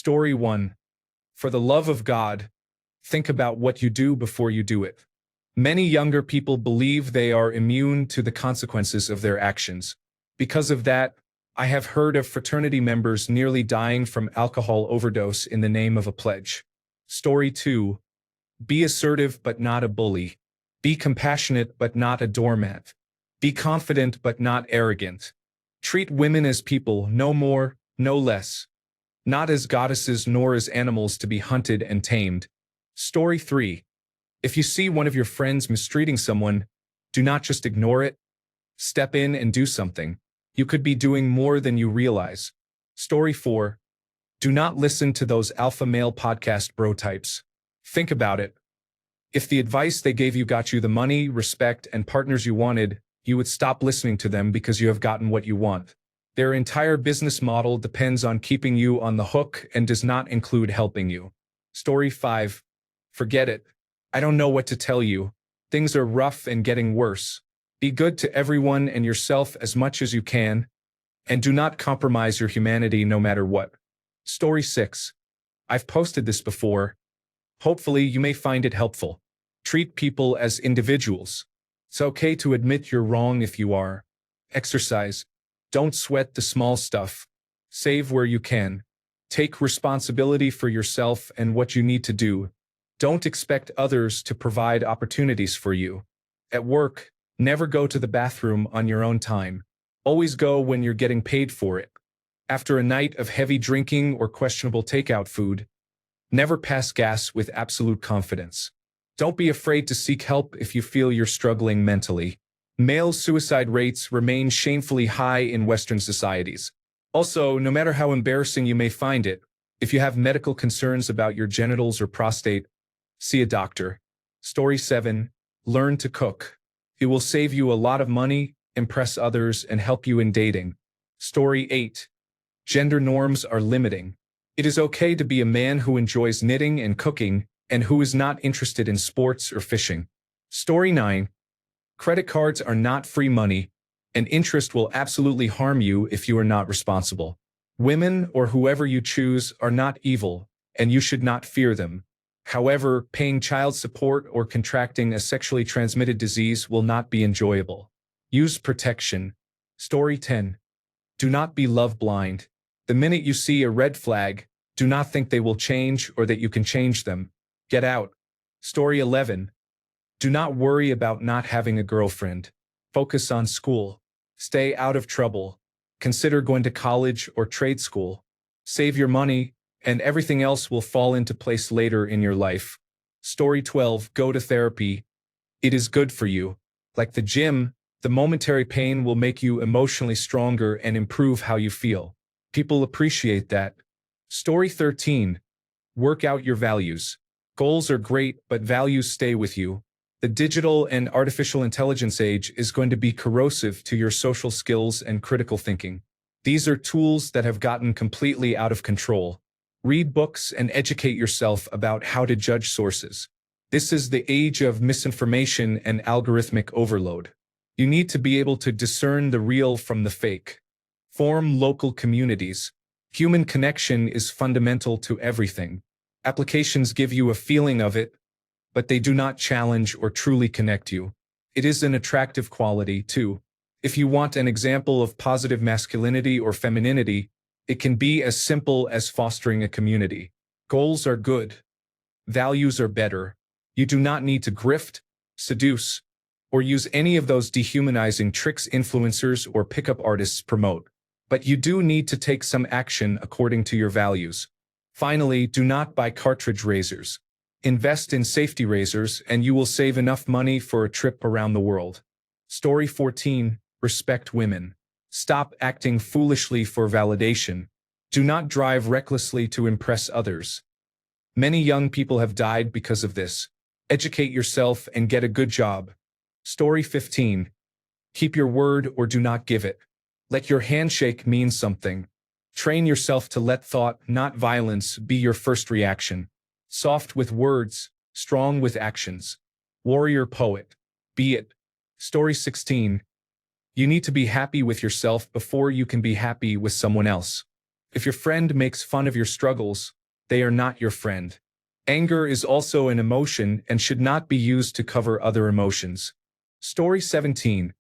Story 1. For the love of God, think about what you do before you do it. Many younger people believe they are immune to the consequences of their actions. Because of that, I have heard of fraternity members nearly dying from alcohol overdose in the name of a pledge. Story 2. Be assertive but not a bully. Be compassionate but not a doormat. Be confident but not arrogant. Treat women as people, no more, no less. Not as goddesses nor as animals to be hunted and tamed. Story 3. If you see one of your friends mistreating someone, do not just ignore it. Step in and do something. You could be doing more than you realize. Story 4. Do not listen to those alpha male podcast bro types. Think about it. If the advice they gave you got you the money, respect, and partners you wanted, you would stop listening to them because you have gotten what you want. Their entire business model depends on keeping you on the hook and does not include helping you. Story 5. Forget it. I don't know what to tell you. Things are rough and getting worse. Be good to everyone and yourself as much as you can, and do not compromise your humanity no matter what. Story 6. I've posted this before. Hopefully you may find it helpful. Treat people as individuals. It's okay to admit you're wrong if you are. Exercise. Don't sweat the small stuff. Save where you can. Take responsibility for yourself and what you need to do. Don't expect others to provide opportunities for you. At work, never go to the bathroom on your own time. Always go when you're getting paid for it. After a night of heavy drinking or questionable takeout food, never pass gas with absolute confidence. Don't be afraid to seek help if you feel you're struggling mentally. Male suicide rates remain shamefully high in Western societies. Also, no matter how embarrassing you may find it, if you have medical concerns about your genitals or prostate, see a doctor. Story 7. Learn to cook. It will save you a lot of money, impress others, and help you in dating. Story 8. Gender norms are limiting. It is okay to be a man who enjoys knitting and cooking and who is not interested in sports or fishing. Story 9. Credit cards are not free money, and interest will absolutely harm you if you are not responsible. Women or whoever you choose are not evil, and you should not fear them. However, paying child support or contracting a sexually transmitted disease will not be enjoyable. Use protection. Story 10. Do not be love blind. The minute you see a red flag, do not think they will change or that you can change them. Get out. Story 11. Do not worry about not having a girlfriend. Focus on school. Stay out of trouble. Consider going to college or trade school. Save your money, and everything else will fall into place later in your life. Story 12. Go to therapy. It is good for you. Like the gym, the momentary pain will make you emotionally stronger and improve how you feel. People appreciate that. Story 13. Work out your values. Goals are great, but values stay with you. The digital and artificial intelligence age is going to be corrosive to your social skills and critical thinking. These are tools that have gotten completely out of control. Read books and educate yourself about how to judge sources. This is the age of misinformation and algorithmic overload. You need to be able to discern the real from the fake. Form local communities. Human connection is fundamental to everything. Applications give you a feeling of it, but they do not challenge or truly connect you. It is an attractive quality, too. If you want an example of positive masculinity or femininity, it can be as simple as fostering a community. Goals are good. Values are better. You do not need to grift, seduce, or use any of those dehumanizing tricks influencers or pickup artists promote. But you do need to take some action according to your values. Finally, do not buy cartridge razors. Invest in safety razors and you will save enough money for a trip around the world. Story 14. Respect women. Stop acting foolishly for validation. Do not drive recklessly to impress others. Many young people have died because of this. Educate yourself and get a good job. Story 15. Keep your word or do not give it. Let your handshake mean something. Train yourself to let thought, not violence, be your first reaction. Soft with words, strong with actions. Warrior poet. Be it. Story 16. You need to be happy with yourself before you can be happy with someone else. If your friend makes fun of your struggles, they are not your friend. Anger is also an emotion and should not be used to cover other emotions. Story 17.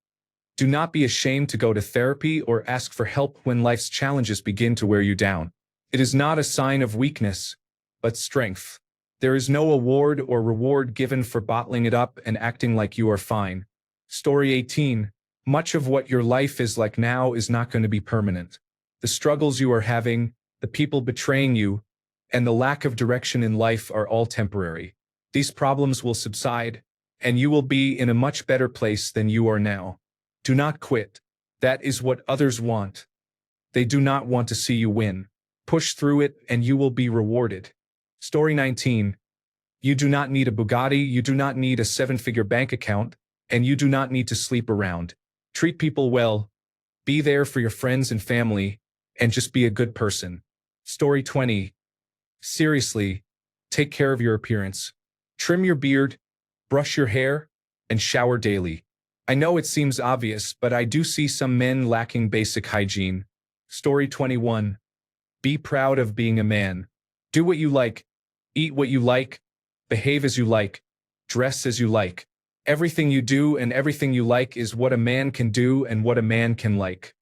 Do not be ashamed to go to therapy or ask for help when life's challenges begin to wear you down. It is not a sign of weakness, but strength. There is no award or reward given for bottling it up and acting like you are fine. Story 18. Much of what your life is like now is not going to be permanent. The struggles you are having, the people betraying you, and the lack of direction in life are all temporary. These problems will subside, and you will be in a much better place than you are now. Do not quit. That is what others want. They do not want to see you win. Push through it and you will be rewarded. Story 19. You do not need a Bugatti, you do not need a 7-figure bank account, and you do not need to sleep around. Treat people well, be there for your friends and family, and just be a good person. Story 20. Seriously, take care of your appearance. Trim your beard, brush your hair, and shower daily. I know it seems obvious, but I do see some men lacking basic hygiene. Story 21. Be proud of being a man. Do what you like, eat what you like, behave as you like, dress as you like. Everything you do and everything you like is what a man can do and what a man can like.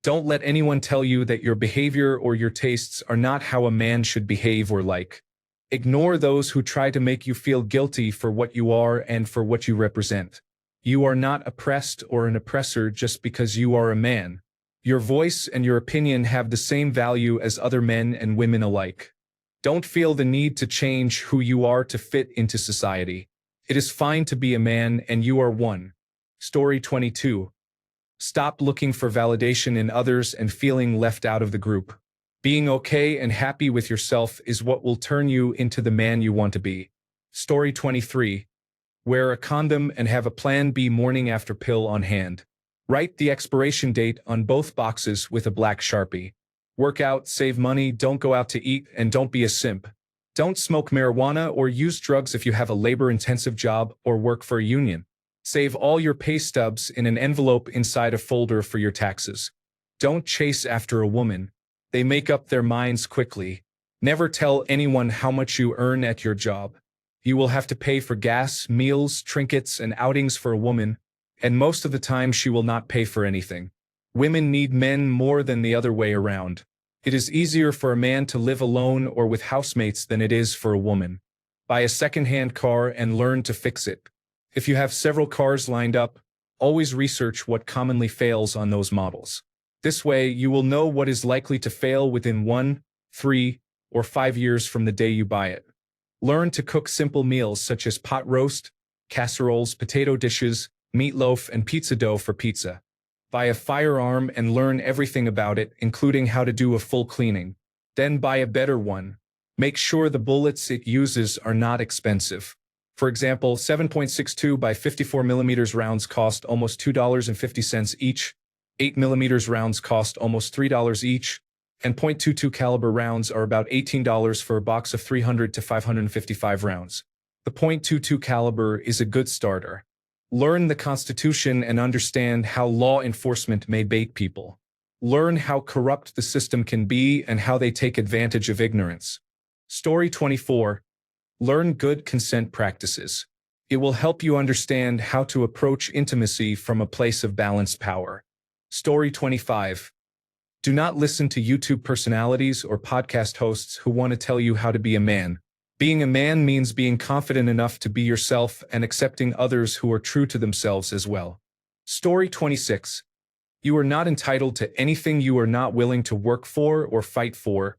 Don't let anyone tell you that your behavior or your tastes are not how a man should behave or like. Ignore those who try to make you feel guilty for what you are and for what you represent. You are not oppressed or an oppressor just because you are a man. Your voice and your opinion have the same value as other men and women alike. Don't feel the need to change who you are to fit into society. It is fine to be a man and you are one. Story 22. Stop looking for validation in others and feeling left out of the group. Being okay and happy with yourself is what will turn you into the man you want to be. Story 23. Wear a condom and have a Plan B morning after pill on hand. Write the expiration date on both boxes with a black Sharpie. Work out, save money, don't go out to eat, and don't be a simp. Don't smoke marijuana or use drugs if you have a labor-intensive job or work for a union. Save all your pay stubs in an envelope inside a folder for your taxes. Don't chase after a woman. They make up their minds quickly. Never tell anyone how much you earn at your job. You will have to pay for gas, meals, trinkets, and outings for a woman, and most of the time she will not pay for anything. Women need men more than the other way around. It is easier for a man to live alone or with housemates than it is for a woman. Buy a second-hand car and learn to fix it. If you have several cars lined up, always research what commonly fails on those models. This way, you will know what is likely to fail within 1, 3, or 5 years from the day you buy it. Learn to cook simple meals such as pot roast, casseroles, potato dishes, meatloaf, and pizza dough for pizza. Buy a firearm and learn everything about it, including how to do a full cleaning. Then buy a better one. Make sure the bullets it uses are not expensive. For example, 7.62 by 54 mm rounds cost almost $2.50 each, 8 mm rounds cost almost $3 each, and .22 caliber rounds are about $18 for a box of 300 to 555 rounds. The .22 caliber is a good starter. Learn the Constitution and understand how law enforcement may bait people. Learn how corrupt the system can be and how they take advantage of ignorance. Story 24. Learn good consent practices. It will help you understand how to approach intimacy from a place of balanced power. Story 25. Do not listen to YouTube personalities or podcast hosts who want to tell you how to be a man. Being a man means being confident enough to be yourself and accepting others who are true to themselves as well. Story 26. You are not entitled to anything you are not willing to work for or fight for,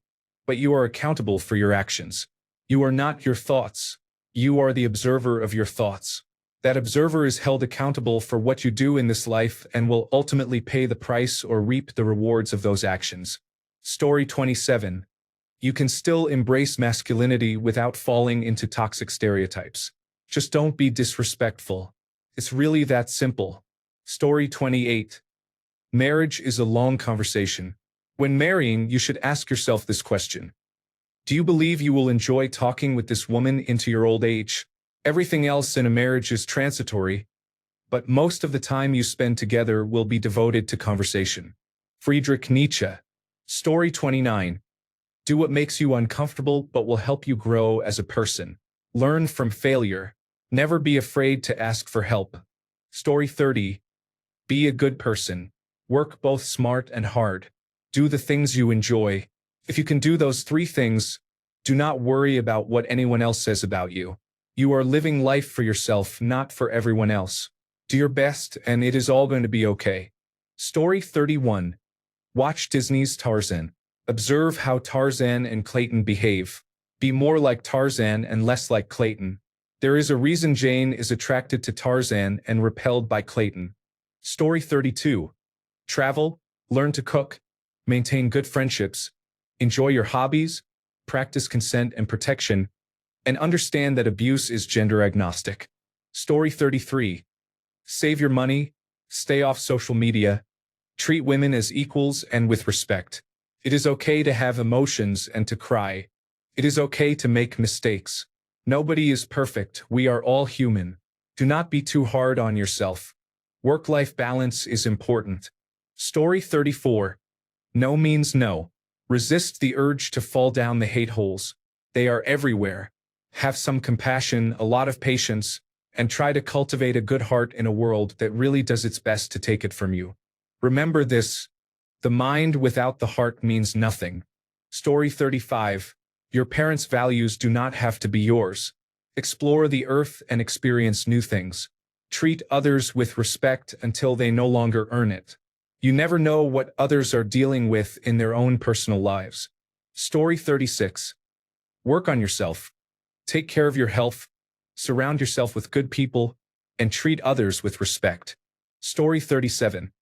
but you are accountable for your actions. You are not your thoughts. You are the observer of your thoughts. That observer is held accountable for what you do in this life and will ultimately pay the price or reap the rewards of those actions. Story 27. You can still embrace masculinity without falling into toxic stereotypes. Just don't be disrespectful. It's really that simple. Story 28. Marriage is a long conversation. When marrying, you should ask yourself this question. Do you believe you will enjoy talking with this woman into your old age? Everything else in a marriage is transitory, but most of the time you spend together will be devoted to conversation. Friedrich Nietzsche. Story 29. Do what makes you uncomfortable but will help you grow as a person. Learn from failure. Never be afraid to ask for help. Story 30. Be a good person. Work both smart and hard. Do the things you enjoy. If you can do those three things, do not worry about what anyone else says about you. You are living life for yourself, not for everyone else. Do your best, and it is all going to be okay. Story 31. Watch Disney's Tarzan. Observe how Tarzan and Clayton behave. Be more like Tarzan and less like Clayton. There is a reason Jane is attracted to Tarzan and repelled by Clayton. Story 32. Travel, learn to cook, maintain good friendships, enjoy your hobbies, practice consent and protection, and understand that abuse is gender agnostic. Story 33. Save your money, stay off social media, treat women as equals and with respect. It is okay to have emotions and to cry. It is okay to make mistakes. Nobody is perfect, we are all human. Do not be too hard on yourself. Work-life balance is important. Story 34. No means no. Resist the urge to fall down the hate holes. They are everywhere. Have some compassion, a lot of patience, and try to cultivate a good heart in a world that really does its best to take it from you. Remember this: the mind without the heart means nothing. Story 35. Your parents' values do not have to be yours. Explore the earth and experience new things. Treat others with respect until they no longer earn it. You never know what others are dealing with in their own personal lives. Story 36. Work on yourself. Take care of your health. Surround yourself with good people, and treat others with respect. Story 37.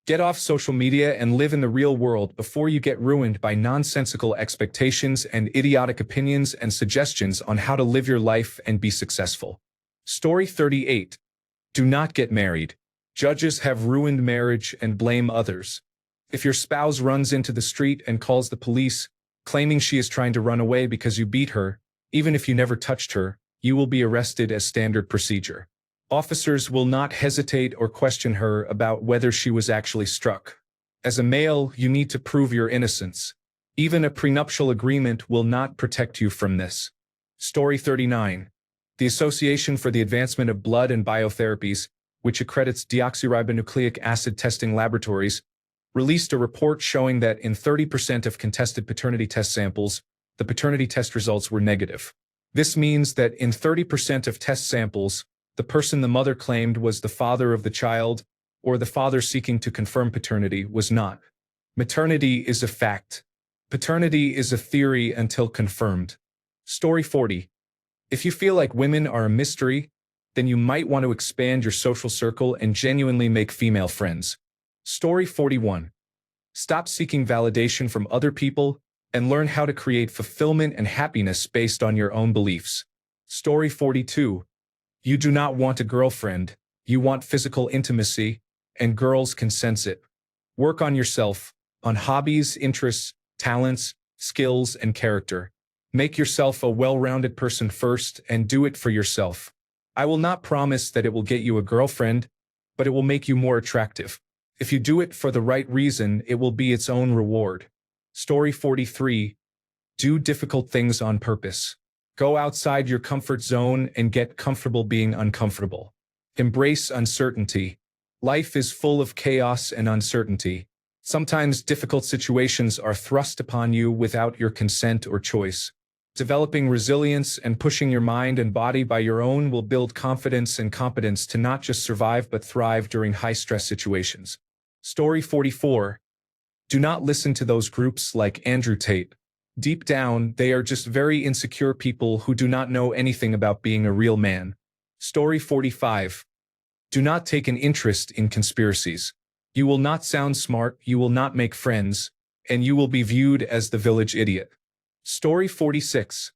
Get off social media and live in the real world before you get ruined by nonsensical expectations and idiotic opinions and suggestions on how to live your life and be successful. Story 38. Do not get married. Judges have ruined marriage and blame others. If your spouse runs into the street and calls the police, claiming she is trying to run away because you beat her, even if you never touched her, you will be arrested as standard procedure. Officers will not hesitate or question her about whether she was actually struck. As a male, you need to prove your innocence. Even a prenuptial agreement will not protect you from this. Story 39. The Association for the Advancement of Blood and Biotherapies, which accredits deoxyribonucleic acid testing laboratories, released a report showing that in 30% of contested paternity test samples, the paternity test results were negative. This means that in 30% of test samples, the person the mother claimed was the father of the child, or the father seeking to confirm paternity was not. Maternity is a fact. Paternity is a theory until confirmed. Story 40. If you feel like women are a mystery, then you might want to expand your social circle and genuinely make female friends. Story 41. Stop seeking validation from other people and learn how to create fulfillment and happiness based on your own beliefs. Story 42. You do not want a girlfriend, you want physical intimacy, and girls can sense it. Work on yourself, on hobbies, interests, talents, skills, and character. Make yourself a well-rounded person first and do it for yourself. I will not promise that it will get you a girlfriend, but it will make you more attractive. If you do it for the right reason, it will be its own reward. Story 43. Do difficult things on purpose. Go outside your comfort zone and get comfortable being uncomfortable. Embrace uncertainty. Life is full of chaos and uncertainty. Sometimes difficult situations are thrust upon you without your consent or choice. Developing resilience and pushing your mind and body by your own will build confidence and competence to not just survive but thrive during high-stress situations. Story 44. Do not listen to those groups like Andrew Tate. Deep down, they are just very insecure people who do not know anything about being a real man. Story 45. Do not take an interest in conspiracies. You will not sound smart, you will not make friends, and you will be viewed as the village idiot. Story 46.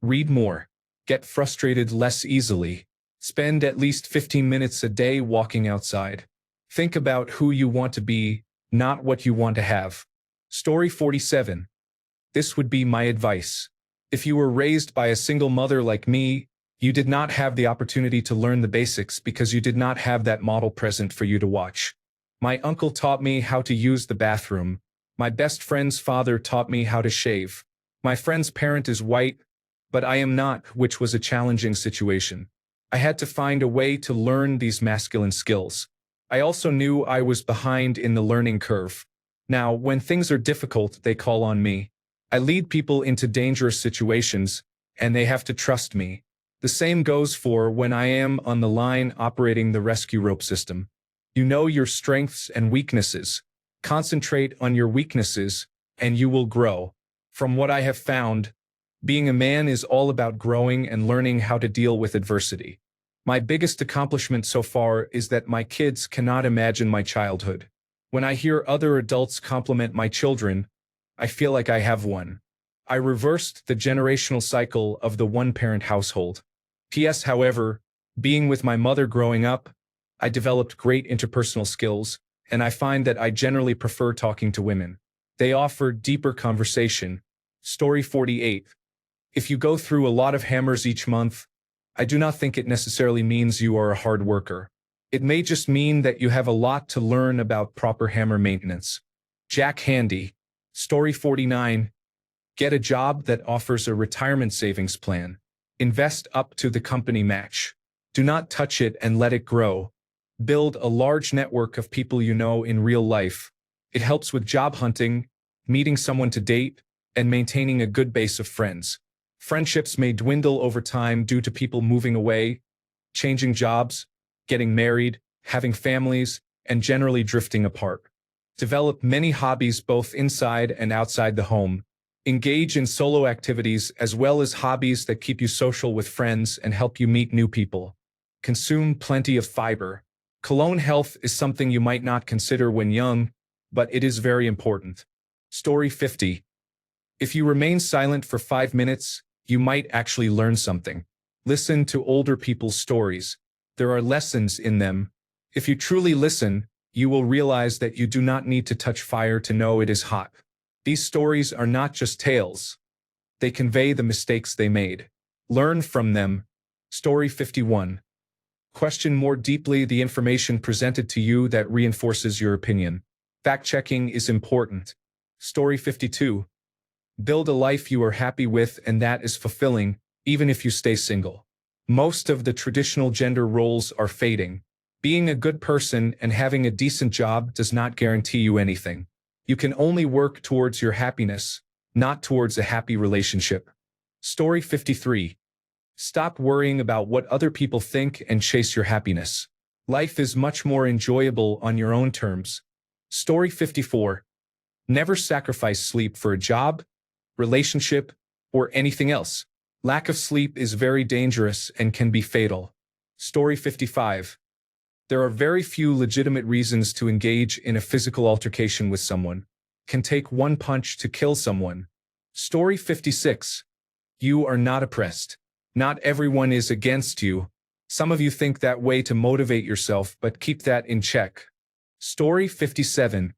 Read more. Get frustrated less easily. Spend at least 15 minutes a day walking outside. Think about who you want to be, not what you want to have. Story 47. This would be my advice. If you were raised by a single mother like me, you did not have the opportunity to learn the basics because you did not have that model present for you to watch. My uncle taught me how to use the bathroom. My best friend's father taught me how to shave. My friend's parent is white, but I am not, which was a challenging situation. I had to find a way to learn these masculine skills. I also knew I was behind in the learning curve. Now, when things are difficult, they call on me. I lead people into dangerous situations, and they have to trust me. The same goes for when I am on the line operating the rescue rope system. You know your strengths and weaknesses. Concentrate on your weaknesses, and you will grow. From what I have found, being a man is all about growing and learning how to deal with adversity. My biggest accomplishment so far is that my kids cannot imagine my childhood. When I hear other adults compliment my children, I feel like I have one. I reversed the generational cycle of the one-parent household. P.S. However, being with my mother growing up, I developed great interpersonal skills, and I find that I generally prefer talking to women. They offer deeper conversation. Story 48. If you go through a lot of hammers each month, I do not think it necessarily means you are a hard worker. It may just mean that you have a lot to learn about proper hammer maintenance. Jack Handy. Story 49. Get a job that offers a retirement savings plan. Invest up to the company match. Do not touch it and let it grow. Build a large network of people you know in real life. It helps with job hunting, meeting someone to date, and maintaining a good base of friends. Friendships may dwindle over time due to people moving away, changing jobs, getting married, having families, and generally drifting apart. Develop many hobbies both inside and outside the home. Engage in solo activities as well as hobbies that keep you social with friends and help you meet new people. Consume plenty of fiber. Colon health is something you might not consider when young, but it is very important. Story 50. If you remain silent for 5 minutes, you might actually learn something. Listen to older people's stories. There are lessons in them. If you truly listen, you will realize that you do not need to touch fire to know it is hot. These stories are not just tales. They convey the mistakes they made. Learn from them. Story 51. Question more deeply the information presented to you that reinforces your opinion. Fact-checking is important. Story 52. Build a life you are happy with and that is fulfilling, even if you stay single. Most of the traditional gender roles are fading. Being a good person and having a decent job does not guarantee you anything. You can only work towards your happiness, not towards a happy relationship. Story 53. Stop worrying about what other people think and chase your happiness. Life is much more enjoyable on your own terms. Story 54. Never sacrifice sleep for a job, relationship, or anything else. Lack of sleep is very dangerous and can be fatal. Story 55. There are very few legitimate reasons to engage in a physical altercation with someone. Can take one punch to kill someone. Story 56. You are not oppressed. Not everyone is against you. Some of you think that way to motivate yourself, but keep that in check. Story 57.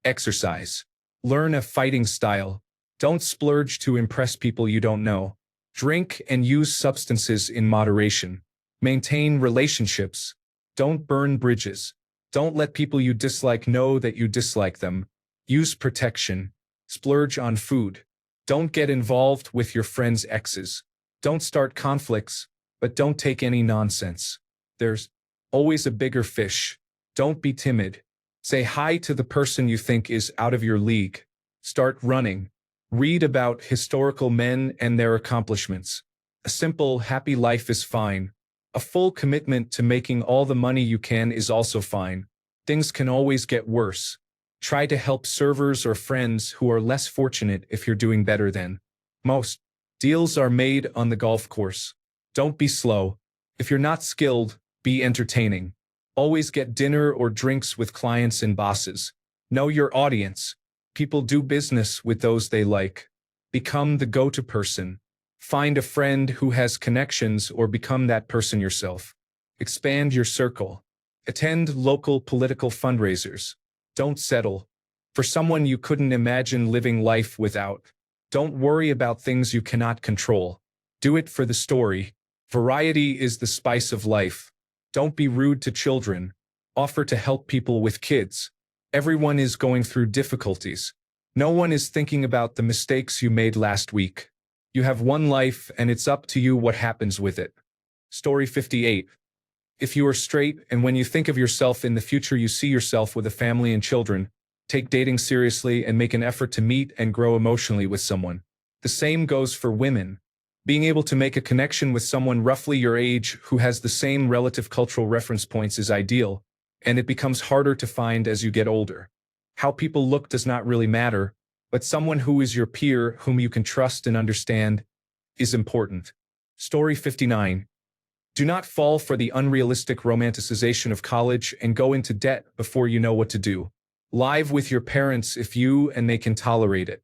Exercise. Learn a fighting style. Don't splurge to impress people you don't know. Drink and use substances in moderation. Maintain relationships. Don't burn bridges. Don't let people you dislike know that you dislike them. Use protection. Splurge on food. Don't get involved with your friends' exes. Don't start conflicts, but don't take any nonsense. There's always a bigger fish. Don't be timid. Say hi to the person you think is out of your league. Start running. Read about historical men and their accomplishments. A simple, happy life is fine. A full commitment to making all the money you can is also fine. Things can always get worse. Try to help servers or friends who are less fortunate if you're doing better than most. Deals are made on the golf course. Don't be slow. If you're not skilled, be entertaining. Always get dinner or drinks with clients and bosses. Know your audience. People do business with those they like. Become the go-to person. Find a friend who has connections or become that person yourself. Expand your circle. Attend local political fundraisers. Don't settle for someone you couldn't imagine living life without. Don't worry about things you cannot control. Do it for the story. Variety is the spice of life. Don't be rude to children. Offer to help people with kids. Everyone is going through difficulties. No one is thinking about the mistakes you made last week. You have one life and it's up to you what happens with it. Story 58. If you are straight and when you think of yourself in the future you see yourself with a family and children, take dating seriously and make an effort to meet and grow emotionally with someone. The same goes for women. Being able to make a connection with someone roughly your age who has the same relative cultural reference points is ideal, and it becomes harder to find as you get older. How people look does not really matter, but someone who is your peer, whom you can trust and understand, is important. Story 59. Do not fall for the unrealistic romanticization of college and go into debt before you know what to do. Live with your parents if you and they can tolerate it.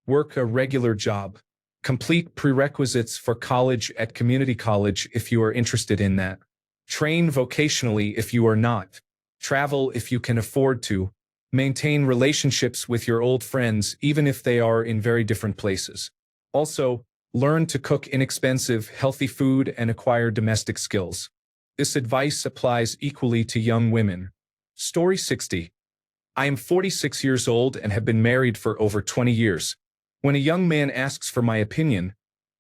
Work a regular job. Complete prerequisites for college at community college if you are interested in that. Train vocationally if you are not. Travel if you can afford to. Maintain relationships with your old friends even if they are in very different places. Also, learn to cook inexpensive, healthy food and acquire domestic skills. This advice applies equally to young women. Story 60. I am 46 years old and have been married for over 20 years. When a young man asks for my opinion,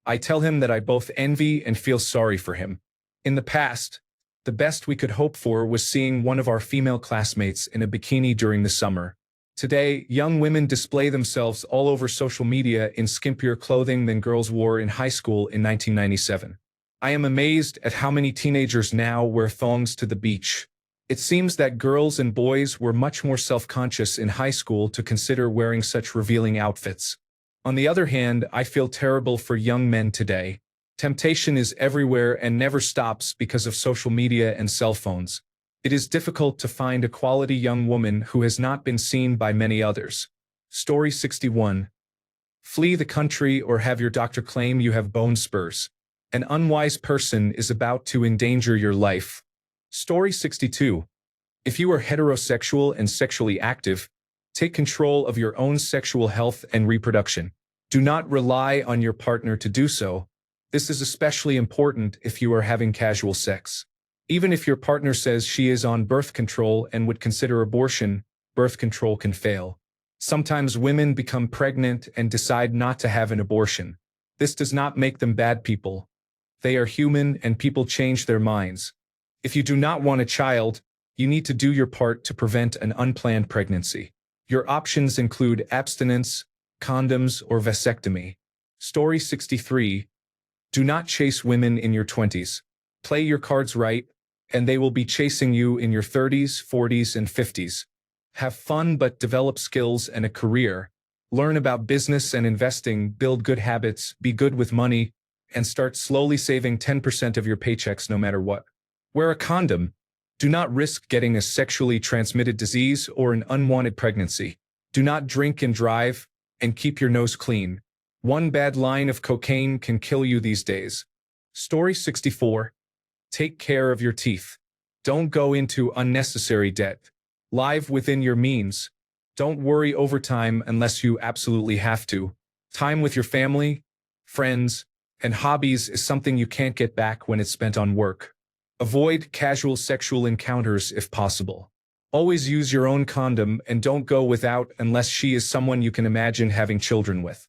I tell him that I both envy and feel sorry for him. In the past, the best we could hope for was seeing one of our female classmates in a bikini during the summer. Today, young women display themselves all over social media in skimpier clothing than girls wore in high school in 1997. I am amazed at how many teenagers now wear thongs to the beach. It seems that girls and boys were much more self-conscious in high school to consider wearing such revealing outfits. On the other hand, I feel terrible for young men today. Temptation is everywhere and never stops because of social media and cell phones. It is difficult to find a quality young woman who has not been seen by many others. Story 61. Flee the country or have your doctor claim you have bone spurs. An unwise person is about to endanger your life. Story 62. If you are heterosexual and sexually active, take control of your own sexual health and reproduction. Do not rely on your partner to do so. This is especially important if you are having casual sex. Even if your partner says she is on birth control and would consider abortion, birth control can fail. Sometimes women become pregnant and decide not to have an abortion. This does not make them bad people. They are human and people change their minds. If you do not want a child, you need to do your part to prevent an unplanned pregnancy. Your options include abstinence, condoms, or vasectomy. Story 63. Do not chase women in your 20s. Play your cards right, and they will be chasing you in your 30s, 40s, and 50s. Have fun but develop skills and a career. Learn about business and investing, build good habits, be good with money, and start slowly saving 10% of your paychecks no matter what. Wear a condom. Do not risk getting a sexually transmitted disease or an unwanted pregnancy. Do not drink and drive, and keep your nose clean. One bad line of cocaine can kill you these days. Story 64. Take care of your teeth. Don't go into unnecessary debt. Live within your means. Don't worry overtime unless you absolutely have to. Time with your family, friends, and hobbies is something you can't get back when it's spent on work. Avoid casual sexual encounters if possible. Always use your own condom and don't go without unless she is someone you can imagine having children with.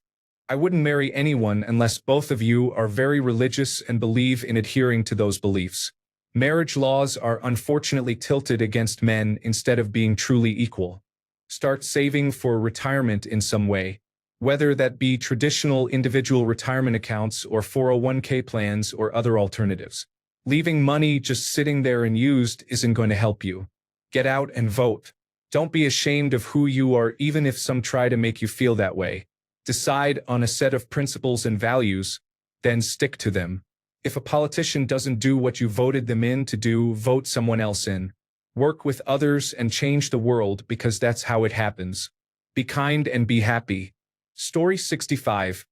I wouldn't marry anyone unless both of you are very religious and believe in adhering to those beliefs. Marriage laws are unfortunately tilted against men instead of being truly equal. Start saving for retirement in some way, whether that be traditional individual retirement accounts or 401k plans or other alternatives. Leaving money just sitting there unused isn't going to help you. Get out and vote. Don't be ashamed of who you are even if some try to make you feel that way. Decide on a set of principles and values, then stick to them. If a politician doesn't do what you voted them in to do, vote someone else in. Work with others and change the world because that's how it happens. Be kind and be happy. Story 65.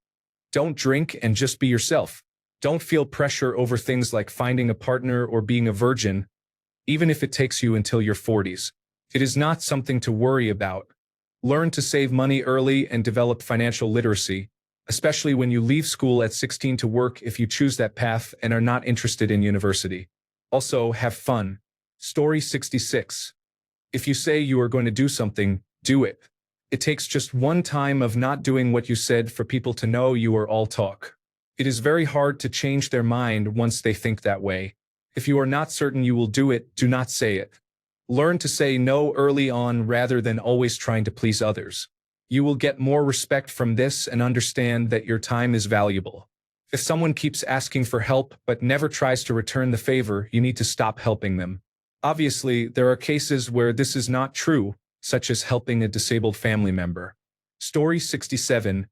Don't drink and just be yourself. Don't feel pressure over things like finding a partner or being a virgin, even if it takes you until your 40s. It is not something to worry about. Learn to save money early and develop financial literacy, especially when you leave school at 16 to work if you choose that path and are not interested in university. Also, have fun. Story 66. If you say you are going to do something, do it. It takes just one time of not doing what you said for people to know you are all talk. It is very hard to change their mind once they think that way. If you are not certain you will do it, do not say it. Learn to say no early on rather than always trying to please others. You will get more respect from this and understand that your time is valuable. If someone keeps asking for help but never tries to return the favor, you need to stop helping them. Obviously, there are cases where this is not true, such as helping a disabled family member. Story 67.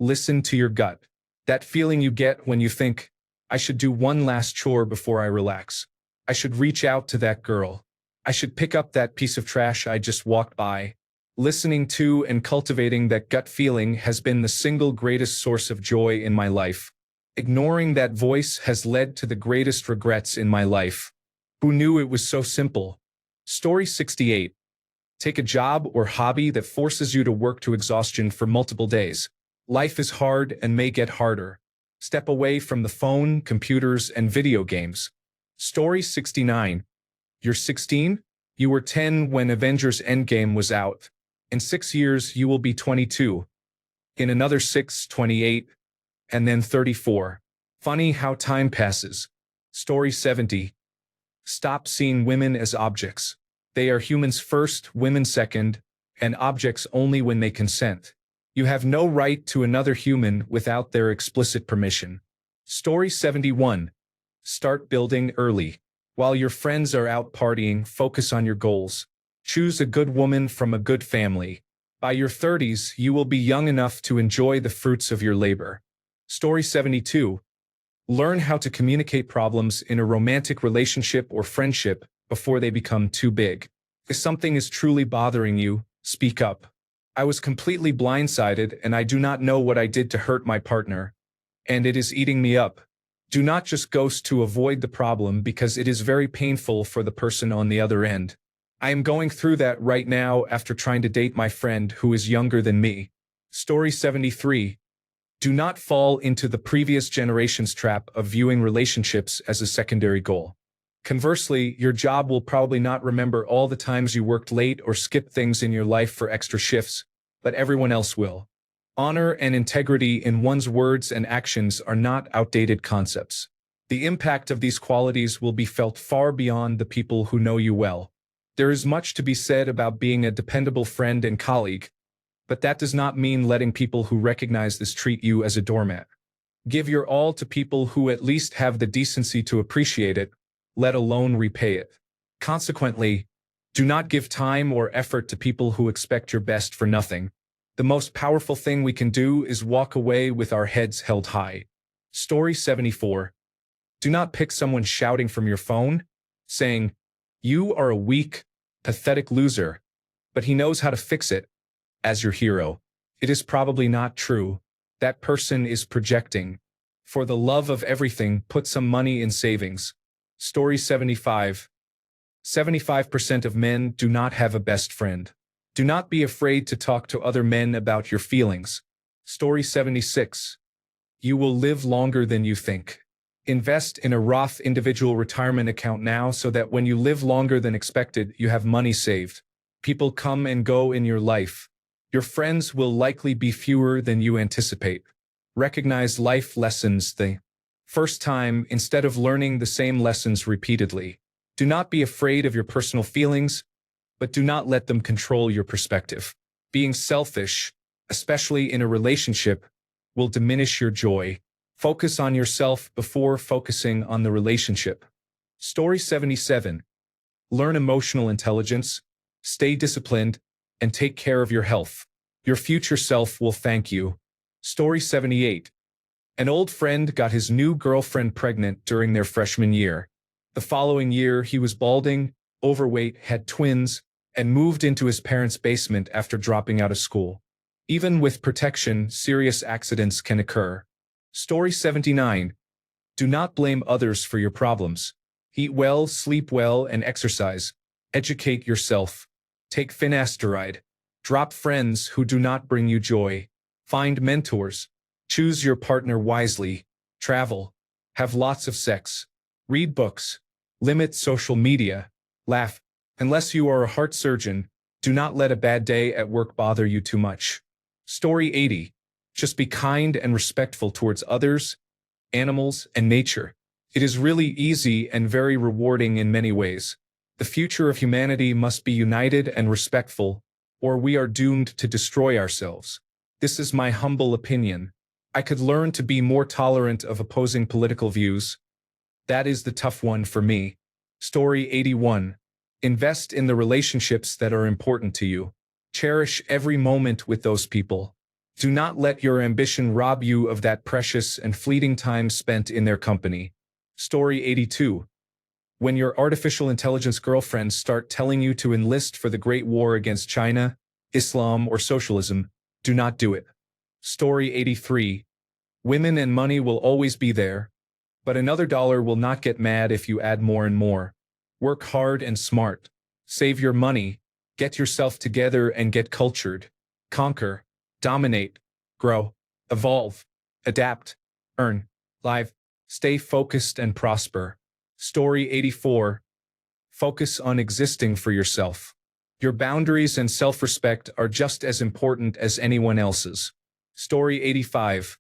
Listen to your gut. That feeling you get when you think, I should do one last chore before I relax. I should reach out to that girl. I should pick up that piece of trash I just walked by. Listening to and cultivating that gut feeling has been the single greatest source of joy in my life. Ignoring that voice has led to the greatest regrets in my life. Who knew it was so simple? Story 68. Take a job or hobby that forces you to work to exhaustion for multiple days. Life is hard and may get harder. Step away from the phone, computers, and video games. Story 69. You're 16? You were 10 when Avengers Endgame was out. In 6 years, you will be 22. In another 6, 28. And then 34. Funny how time passes. Story 70. Stop seeing women as objects. They are humans first, women second, and objects only when they consent. You have no right to another human without their explicit permission. Story 71. Start building early. While your friends are out partying, focus on your goals. Choose a good woman from a good family. By your 30s, you will be young enough to enjoy the fruits of your labor. Story 72. Learn how to communicate problems in a romantic relationship or friendship before they become too big. If something is truly bothering you, speak up. I was completely blindsided and I do not know what I did to hurt my partner. And it is eating me up. Do not just ghost to avoid the problem because it is very painful for the person on the other end. I am going through that right now after trying to date my friend who is younger than me. Story 73. Do not fall into the previous generation's trap of viewing relationships as a secondary goal. Conversely, your job will probably not remember all the times you worked late or skipped things in your life for extra shifts, but everyone else will. Honor and integrity in one's words and actions are not outdated concepts. The impact of these qualities will be felt far beyond the people who know you well. There is much to be said about being a dependable friend and colleague, but that does not mean letting people who recognize this treat you as a doormat. Give your all to people who at least have the decency to appreciate it, let alone repay it. Consequently, do not give time or effort to people who expect your best for nothing. The most powerful thing we can do is walk away with our heads held high. Story 74. Do not pick someone shouting from your phone, saying, "You are a weak, pathetic loser," but he knows how to fix it, as your hero. It is probably not true. That person is projecting. For the love of everything, put some money in savings. Story 75. 75% of men do not have a best friend. Do not be afraid to talk to other men about your feelings. Story 76. You will live longer than you think. Invest in a Roth individual retirement account now so that when you live longer than expected, you have money saved. People come and go in your life. Your friends will likely be fewer than you anticipate. Recognize life lessons the first time instead of learning the same lessons repeatedly. Do not be afraid of your personal feelings, but do not let them control your perspective. Being selfish, especially in a relationship, will diminish your joy. Focus on yourself before focusing on the relationship. Story 77. Learn emotional intelligence, stay disciplined, and take care of your health. Your future self will thank you. Story 78. An old friend got his new girlfriend pregnant during their freshman year. The following year, he was balding, overweight, had twins, and moved into his parents' basement after dropping out of school. Even with protection, serious accidents can occur. Story 79. Do not blame others for your problems. Eat well, sleep well, and exercise. Educate yourself. Take finasteride. Drop friends who do not bring you joy. Find mentors. Choose your partner wisely. Travel. Have lots of sex. Read books. Limit social media. Laugh. Unless you are a heart surgeon, Do not let a bad day at work bother you too much. Story 80. Just be kind and respectful towards others, animals, and nature. It is really easy and very rewarding in many ways. The future of humanity must be united and respectful, or we are doomed to destroy ourselves. This is my humble opinion. I could learn to be more tolerant of opposing political views. That is the tough one for me. Story 81. Invest in the relationships that are important to you. Cherish every moment with those people. Do not let your ambition rob you of that precious and fleeting time spent in their company. Story 82. When your artificial intelligence girlfriends start telling you to enlist for the Great War against China, Islam, or socialism, do not do it. Story 83. Women and money will always be there, but another dollar will not get mad if you add more and more. Work hard and smart. Save your money. Get yourself together and get cultured. Conquer. Dominate. Grow. Evolve. Adapt. Earn. Live. Stay focused and prosper. Story 84. Focus on existing for yourself. Your boundaries and self-respect are just as important as anyone else's. Story 85.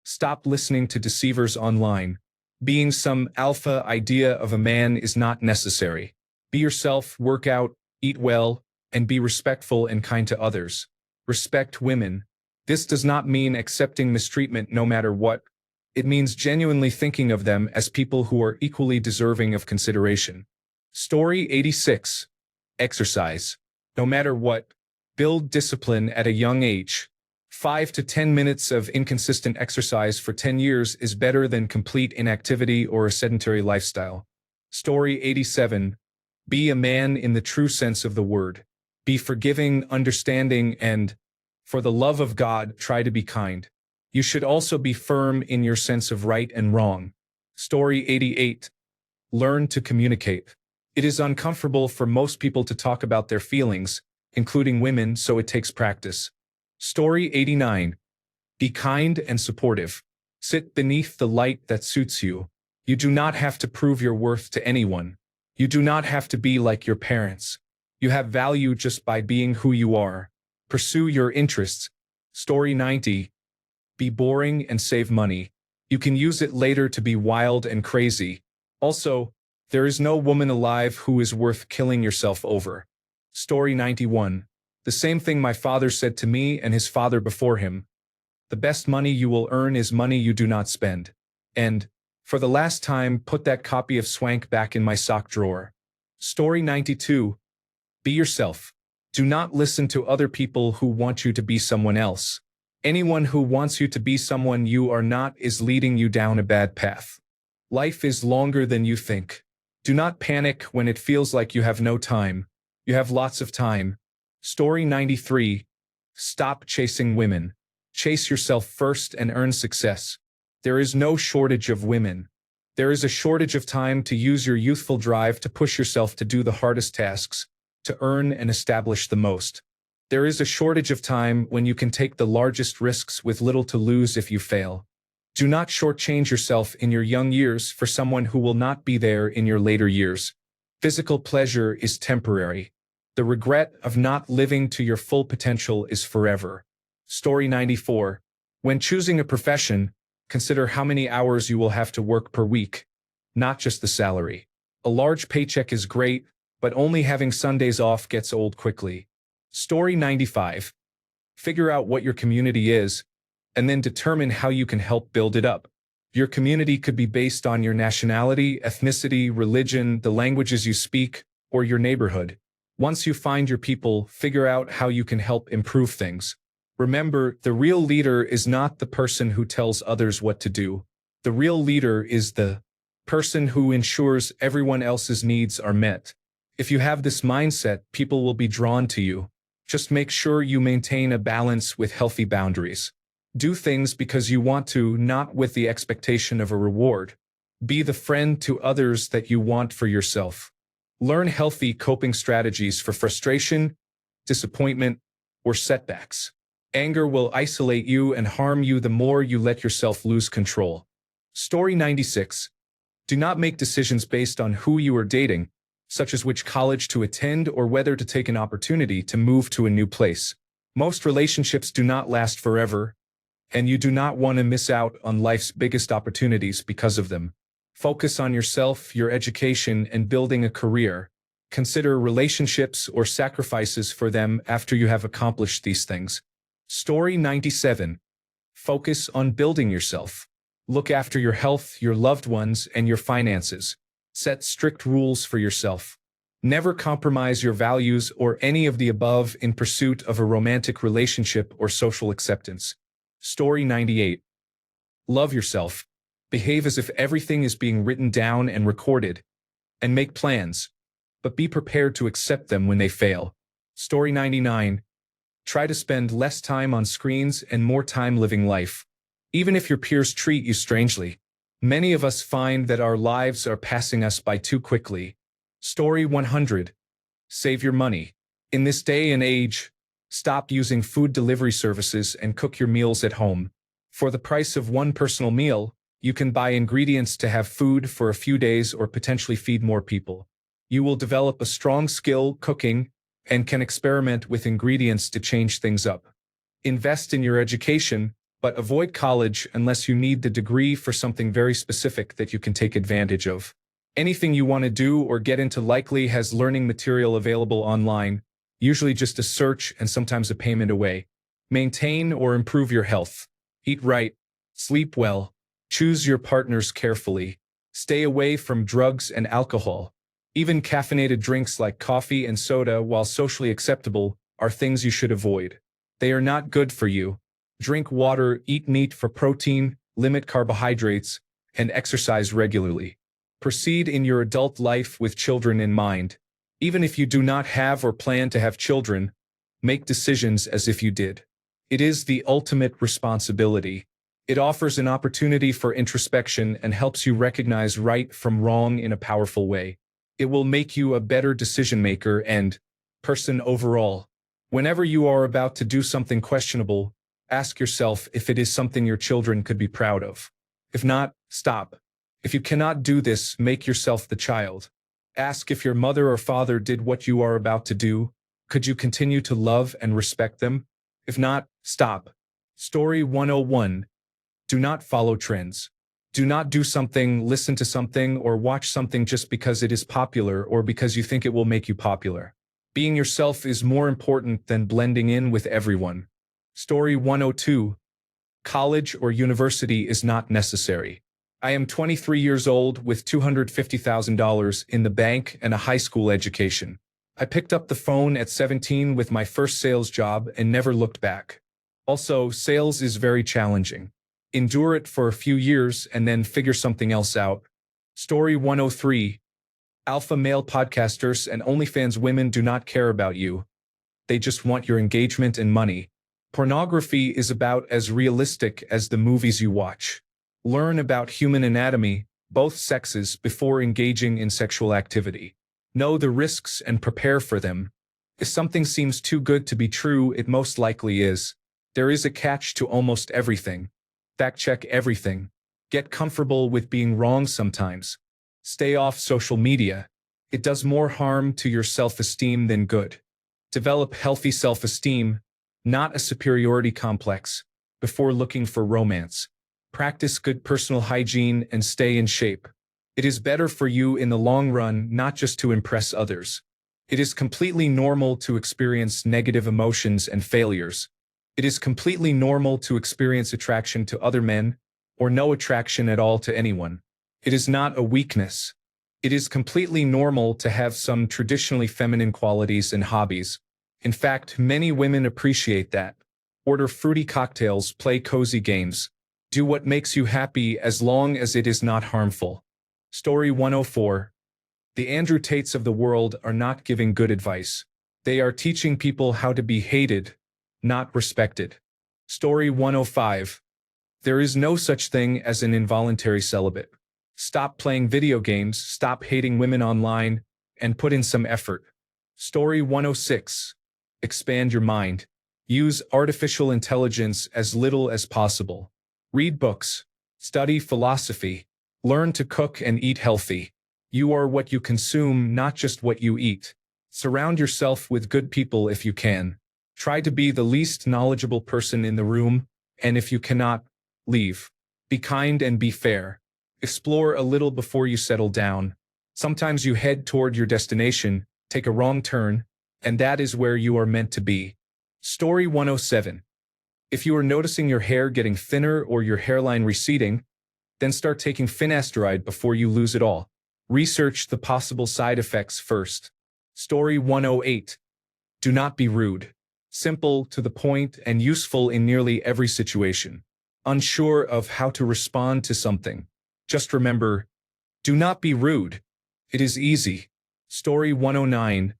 Stop listening to deceivers online. Being some alpha idea of a man is not necessary. Be yourself, work out, eat well, and be respectful and kind to others. Respect women. This does not mean accepting mistreatment no matter what. It means genuinely thinking of them as people who are equally deserving of consideration. Story 86. Exercise. No matter what, build discipline at a young age. 5 to 10 minutes of inconsistent exercise for 10 years is better than complete inactivity or a sedentary lifestyle. Story 87. Be a man in the true sense of the word. Be forgiving, understanding, and, for the love of God, try to be kind. You should also be firm in your sense of right and wrong. Story 88. Learn to communicate. It is uncomfortable for most people to talk about their feelings, including women, so it takes practice. Story 89. Be kind and supportive. Sit beneath the light that suits you. You do not have to prove your worth to anyone. You do not have to be like your parents. You have value just by being who you are. Pursue your interests. Story 90. Be boring and save money. You can use it later to be wild and crazy. Also, there is no woman alive who is worth killing yourself over. Story 91. The same thing my father said to me and his father before him. The best money you will earn is money you do not spend. And, for the last time, put that copy of Swank back in my sock drawer. Story 92. Be yourself. Do not listen to other people who want you to be someone else. Anyone who wants you to be someone you are not is leading you down a bad path. Life is longer than you think. Do not panic when it feels like you have no time. You have lots of time. Story 93. Stop chasing women. Chase yourself first and earn success. There is no shortage of women. There is a shortage of time to use your youthful drive to push yourself to do the hardest tasks, to earn and establish the most. There is a shortage of time when you can take the largest risks with little to lose if you fail. Do not shortchange yourself in your young years for someone who will not be there in your later years. Physical pleasure is temporary. The regret of not living to your full potential is forever. Story 94. When choosing a profession, consider how many hours you will have to work per week, not just the salary. A large paycheck is great, but only having Sundays off gets old quickly. Story 95. Figure out what your community is, and then determine how you can help build it up. Your community could be based on your nationality, ethnicity, religion, the languages you speak, or your neighborhood. Once you find your people, figure out how you can help improve things. Remember, the real leader is not the person who tells others what to do. The real leader is the person who ensures everyone else's needs are met. If you have this mindset, people will be drawn to you. Just make sure you maintain a balance with healthy boundaries. Do things because you want to, not with the expectation of a reward. Be the friend to others that you want for yourself. Learn healthy coping strategies for frustration, disappointment, or setbacks. Anger will isolate you and harm you the more you let yourself lose control. Story 96. Do not make decisions based on who you are dating. such as which college to attend or whether to take an opportunity to move to a new place. Most relationships do not last forever, and you do not want to miss out on life's biggest opportunities because of them. Focus on yourself, your education, and building a career. Consider relationships or sacrifices for them after you have accomplished these things. Story 97. Focus on building yourself. Look after your health, your loved ones, and your finances. Set strict rules for yourself. Never compromise your values or any of the above in pursuit of a romantic relationship or social acceptance. Story 98. Love yourself. Behave as if everything is being written down and recorded, and make plans, but be prepared to accept them when they fail. Story 99. Try to spend less time on screens and more time living life. Even if your peers treat you strangely, many of us find that our lives are passing us by too quickly. Story 100. Save your money. In this day and age, stop using food delivery services and cook your meals at home. For the price of one personal meal, you can buy ingredients to have food for a few days or potentially feed more people. You will develop a strong skill cooking and can experiment with ingredients to change things up. Invest in your education, but avoid college unless you need the degree for something very specific that you can take advantage of. Anything you want to do or get into likely has learning material available online, usually just a search and sometimes a payment away. Maintain or improve your health. Eat right. Sleep well. Choose your partners carefully. Stay away from drugs and alcohol. Even caffeinated drinks like coffee and soda, while socially acceptable, are things you should avoid. They are not good for you. Drink water, eat meat for protein, limit carbohydrates, and exercise regularly. Proceed in your adult life with children in mind. Even if you do not have or plan to have children, make decisions as if you did. It is the ultimate responsibility. It offers an opportunity for introspection and helps you recognize right from wrong in a powerful way. It will make you a better decision maker and person overall. Whenever you are about to do something questionable, ask yourself if it is something your children could be proud of. If not, stop. If you cannot do this, make yourself the child. Ask if your mother or father did what you are about to do. Could you continue to love and respect them? If not, stop. Story 101. Do not follow trends. Do not do something, listen to something, or watch something just because it is popular or because you think it will make you popular. Being yourself is more important than blending in with everyone. Story 102. College or university is not necessary. I am 23 years old with $250,000 in the bank and a high school education. I picked up the phone at 17 with my first sales job and never looked back. Also, sales is very challenging. Endure it for a few years and then figure something else out. Story 103. Alpha male podcasters and OnlyFans women do not care about you. They just want your engagement and money. Pornography is about as realistic as the movies you watch. Learn about human anatomy, both sexes, before engaging in sexual activity. Know the risks and prepare for them. If something seems too good to be true, it most likely is. There is a catch to almost everything. Fact-check everything. Get comfortable with being wrong sometimes. Stay off social media. It does more harm to your self-esteem than good. Develop healthy self-esteem, not a superiority complex, before looking for romance. Practice good personal hygiene and stay in shape. It is better for you in the long run, not just to impress others. It is completely normal to experience negative emotions and failures. It is completely normal to experience attraction to other men, or no attraction at all to anyone. It is not a weakness. It is completely normal to have some traditionally feminine qualities and hobbies. In fact, many women appreciate that. Order fruity cocktails, play cozy games. Do what makes you happy as long as it is not harmful. Story 104. The Andrew Tates of the world are not giving good advice. They are teaching people how to be hated, not respected. Story 105. There is no such thing as an involuntary celibate. Stop playing video games, stop hating women online, and put in some effort. Story 106. Expand your mind. Use artificial intelligence as little as possible. Read books. Study philosophy. Learn to cook and eat healthy. You are what you consume, not just what you eat. Surround yourself with good people if you can. Try to be the least knowledgeable person in the room, and if you cannot, leave. Be kind and be fair. Explore a little before you settle down. Sometimes you head toward your destination, take a wrong turn, and that is where you are meant to be. Story 107. If you are noticing your hair getting thinner or your hairline receding, then start taking finasteride before you lose it all. Research the possible side effects first. Story 108. Do not be rude. Simple, to the point, and useful in nearly every situation. Unsure of how to respond to something? Just remember, do not be rude. It is easy. Story 109.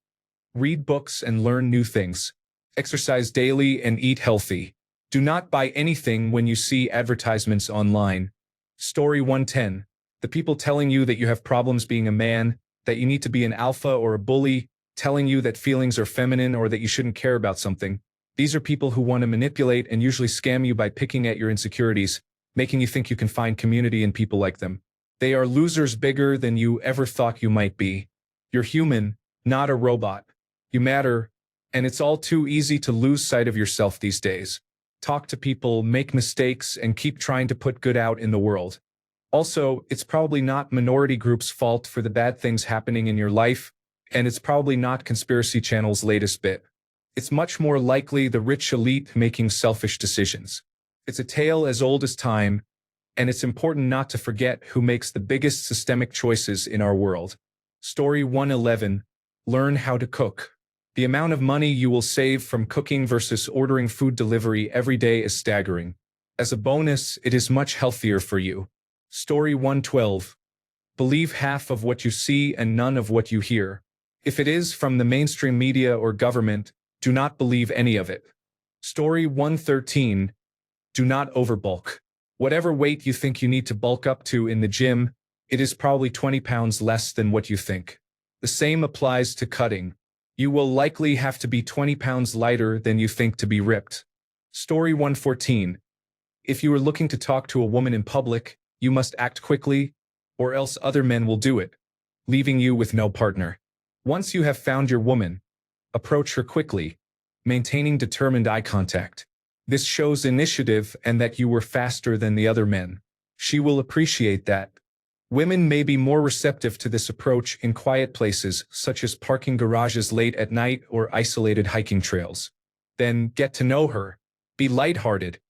Read books and learn new things. Exercise daily and eat healthy. Do not buy anything when you see advertisements online. Story 110. The people telling you that you have problems being a man, that you need to be an alpha or a bully, telling you that feelings are feminine or that you shouldn't care about something. These are people who want to manipulate and usually scam you by picking at your insecurities, making you think you can find community in people like them. They are losers bigger than you ever thought you might be. You're human, not a robot. You matter, and it's all too easy to lose sight of yourself these days. Talk to people, make mistakes, and keep trying to put good out in the world. Also, it's probably not minority groups' fault for the bad things happening in your life, and it's probably not Conspiracy Channel's latest bit. It's much more likely the rich elite making selfish decisions. It's a tale as old as time, and it's important not to forget who makes the biggest systemic choices in our world. Story 111. Learn how to cook. The amount of money you will save from cooking versus ordering food delivery every day is staggering. As a bonus, it is much healthier for you. Story 112. Believe half of what you see and none of what you hear. If it is from the mainstream media or government, do not believe any of it. Story 113. Do not overbulk. Whatever weight you think you need to bulk up to in the gym, it is probably 20 pounds less than what you think. The same applies to cutting. You will likely have to be 20 pounds lighter than you think to be ripped. Story 114. If you are looking to talk to a woman in public, you must act quickly, or else other men will do it, leaving you with no partner. Once you have found your woman, approach her quickly, maintaining determined eye contact. This shows initiative and that you were faster than the other men. She will appreciate that. Women may be more receptive to this approach in quiet places, such as parking garages late at night or isolated hiking trails. Then get to know her, be lighthearted,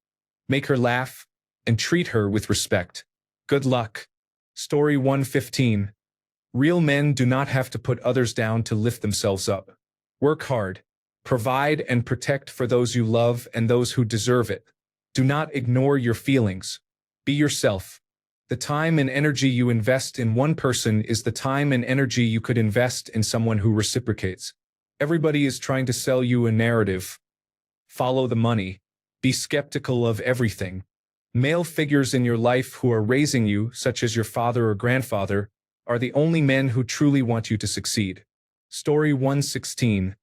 make her laugh, and treat her with respect. Good luck. Story 115. Real men do not have to put others down to lift themselves up. Work hard. Provide and protect for those you love and those who deserve it. Do not ignore your feelings. Be yourself. The time and energy you invest in one person is the time and energy you could invest in someone who reciprocates. Everybody is trying to sell you a narrative. Follow the money. Be skeptical of everything. Male figures in your life who are raising you, such as your father or grandfather, are the only men who truly want you to succeed. Story 116.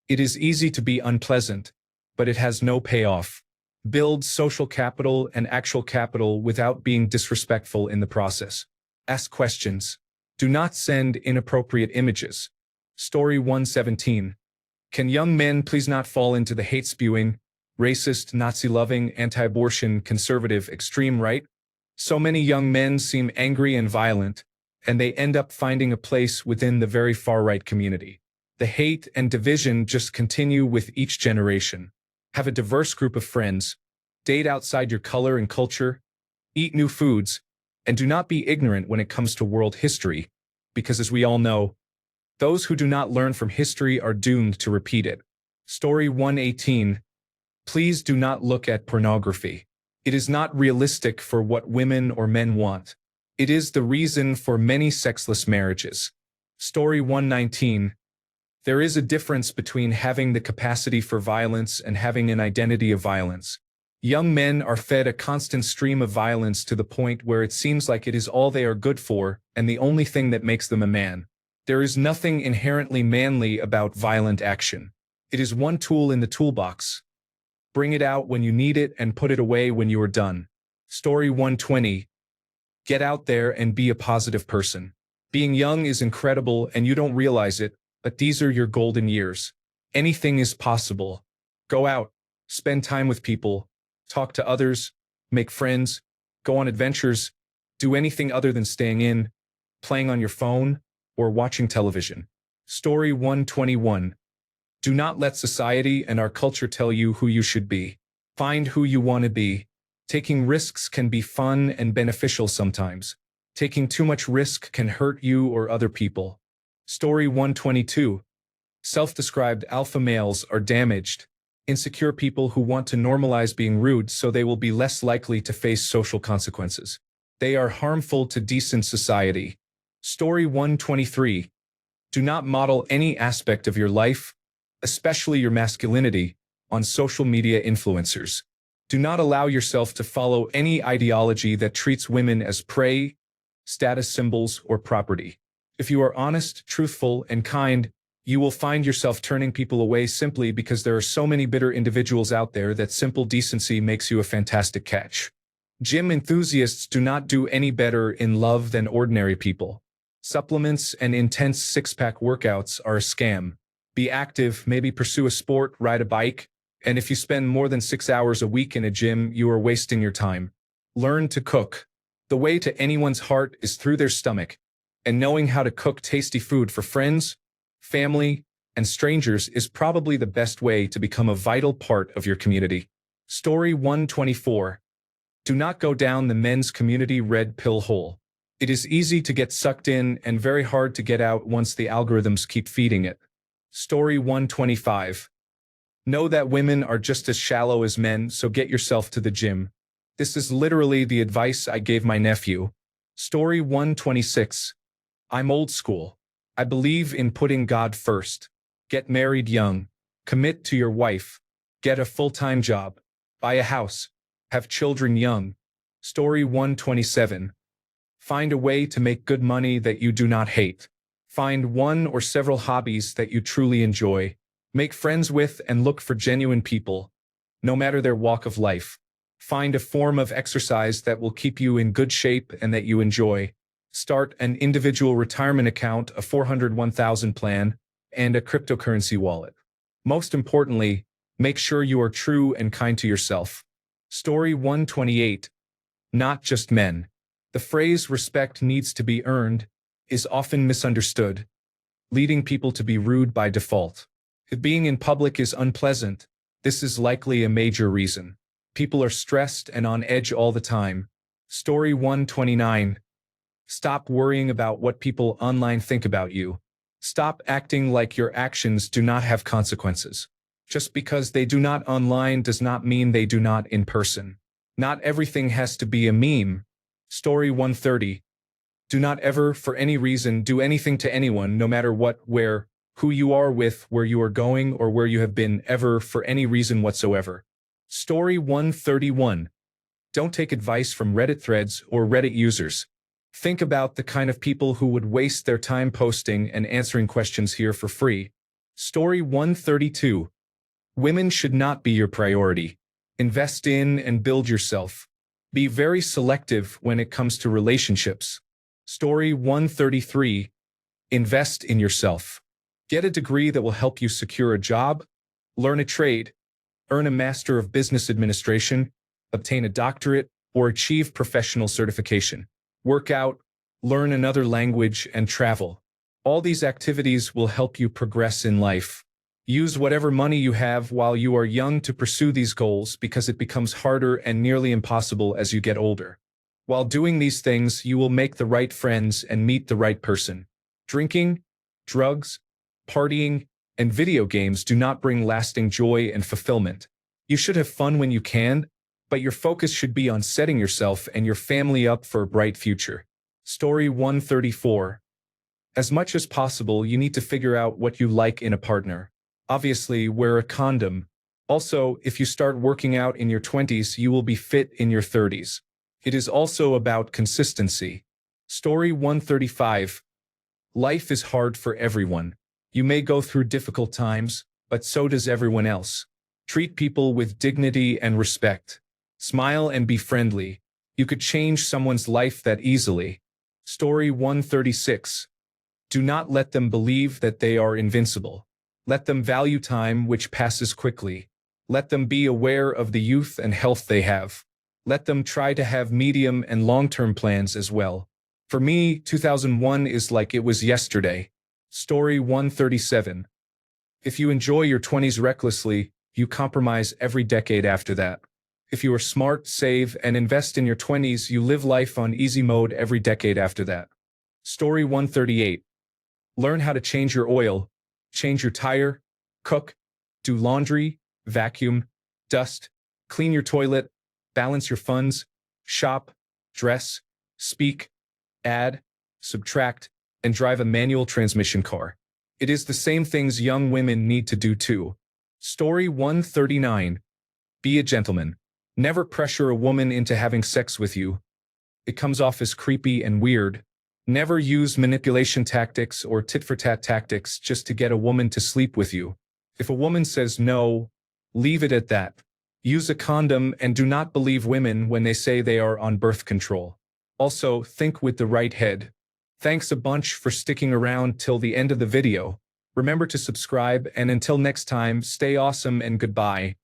It is easy to be unpleasant, but it has no payoff. Build social capital and actual capital without being disrespectful in the process. Ask questions. Do not send inappropriate images. Story 117. Can young men please not fall into the hate-spewing, racist, Nazi-loving, anti-abortion, conservative, extreme right? So many young men seem angry and violent, and they end up finding a place within the very far-right community. The hate and division just continue with each generation. Have a diverse group of friends, date outside your color and culture, eat new foods, and do not be ignorant when it comes to world history, because as we all know, those who do not learn from history are doomed to repeat it. Story 118. Please do not look at pornography. It is not realistic for what women or men want. It is the reason for many sexless marriages. Story 119. There is a difference between having the capacity for violence and having an identity of violence. Young men are fed a constant stream of violence to the point where it seems like it is all they are good for and the only thing that makes them a man. There is nothing inherently manly about violent action. It is one tool in the toolbox. Bring it out when you need it and put it away when you are done. Story 120. Get out there and be a positive person. Being young is incredible and you don't realize it, but these are your golden years. Anything is possible. Go out, spend time with people, talk to others, make friends, go on adventures, do anything other than staying in, playing on your phone, or watching television. Story 121. Do not let society and our culture tell you who you should be. Find who you want to be. Taking risks can be fun and beneficial sometimes. Taking too much risk can hurt you or other people. Story 122. Self-described alpha males are damaged, insecure people who want to normalize being rude so they will be less likely to face social consequences. They are harmful to decent society. Story 123. Do not model any aspect of your life, especially your masculinity, on social media influencers. Do not allow yourself to follow any ideology that treats women as prey, status symbols, or property. If you are honest, truthful, and kind, you will find yourself turning people away simply because there are so many bitter individuals out there that simple decency makes you a fantastic catch. Gym enthusiasts do not do any better in love than ordinary people. Supplements and intense six-pack workouts are a scam. Be active, maybe pursue a sport, ride a bike, and if you spend more than 6 hours a week in a gym, you are wasting your time. Learn to cook. The way to anyone's heart is through their stomach, and knowing how to cook tasty food for friends, family, and strangers is probably the best way to become a vital part of your community. Story 124. Do not go down the men's community red pill hole. It is easy to get sucked in and very hard to get out once the algorithms keep feeding it. Story 125. Know that women are just as shallow as men, so get yourself to the gym. This is literally the advice I gave my nephew. Story 126. I'm old school. I believe in putting God first. Get married young. Commit to your wife. Get a full-time job. Buy a house. Have children young. Story 127. Find a way to make good money that you do not hate. Find one or several hobbies that you truly enjoy. Make friends with and look for genuine people, no matter their walk of life. Find a form of exercise that will keep you in good shape and that you enjoy. Start an individual retirement account, a 401,000 plan, and a cryptocurrency wallet. Most importantly, make sure you are true and kind to yourself. Story 128. Not just men. The phrase respect needs to be earned is often misunderstood, leading people to be rude by default. If being in public is unpleasant, this is likely a major reason. People are stressed and on edge all the time. Story 129. Stop worrying about what people online think about you. Stop acting like your actions do not have consequences. Just because they do not online does not mean they do not in person. Not everything has to be a meme. Story 130. Do not ever, for any reason, do anything to anyone, no matter what, where, who you are with, where you are going, or where you have been, ever, for any reason whatsoever. Story 131. Don't take advice from Reddit threads or Reddit users. Think about the kind of people who would waste their time posting and answering questions here for free. Story 132. Women should not be your priority. Invest in and build yourself. Be very selective when it comes to relationships. Story 133. Invest in yourself. Get a degree that will help you secure a job, learn a trade, earn a Master of Business Administration, obtain a doctorate, or achieve professional certification. Work out, learn another language, and travel. All these activities will help you progress in life. Use whatever money you have while you are young to pursue these goals because it becomes harder and nearly impossible as you get older. While doing these things, you will make the right friends and meet the right person. Drinking, drugs, partying, and video games do not bring lasting joy and fulfillment. You should have fun when you can, but your focus should be on setting yourself and your family up for a bright future. Story 134. As much as possible, you need to figure out what you like in a partner. Obviously, wear a condom. Also, if you start working out in your 20s, you will be fit in your 30s. It is also about consistency. Story 135. Life is hard for everyone. You may go through difficult times, but so does everyone else. Treat people with dignity and respect. Smile and be friendly. You could change someone's life that easily. Story 136. Do not let them believe that they are invincible. Let them value time which passes quickly. Let them be aware of the youth and health they have. Let them try to have medium and long-term plans as well. For me, 2001 is like it was yesterday. Story 137. If you enjoy your 20s recklessly, you compromise every decade after that. If you are smart, save, and invest in your 20s, you live life on easy mode every decade after that. Story 138. Learn how to change your oil, change your tire, cook, do laundry, vacuum, dust, clean your toilet, balance your funds, shop, dress, speak, add, subtract, and drive a manual transmission car. It is the same things young women need to do too. Story 139. Be a gentleman. Never pressure a woman into having sex with you. It comes off as creepy and weird. Never use manipulation tactics or tit-for-tat tactics just to get a woman to sleep with you. If a woman says no, leave it at that. Use a condom and do not believe women when they say they are on birth control. Also, think with the right head. Thanks a bunch for sticking around till the end of the video. Remember to subscribe, and until next time, stay awesome and goodbye.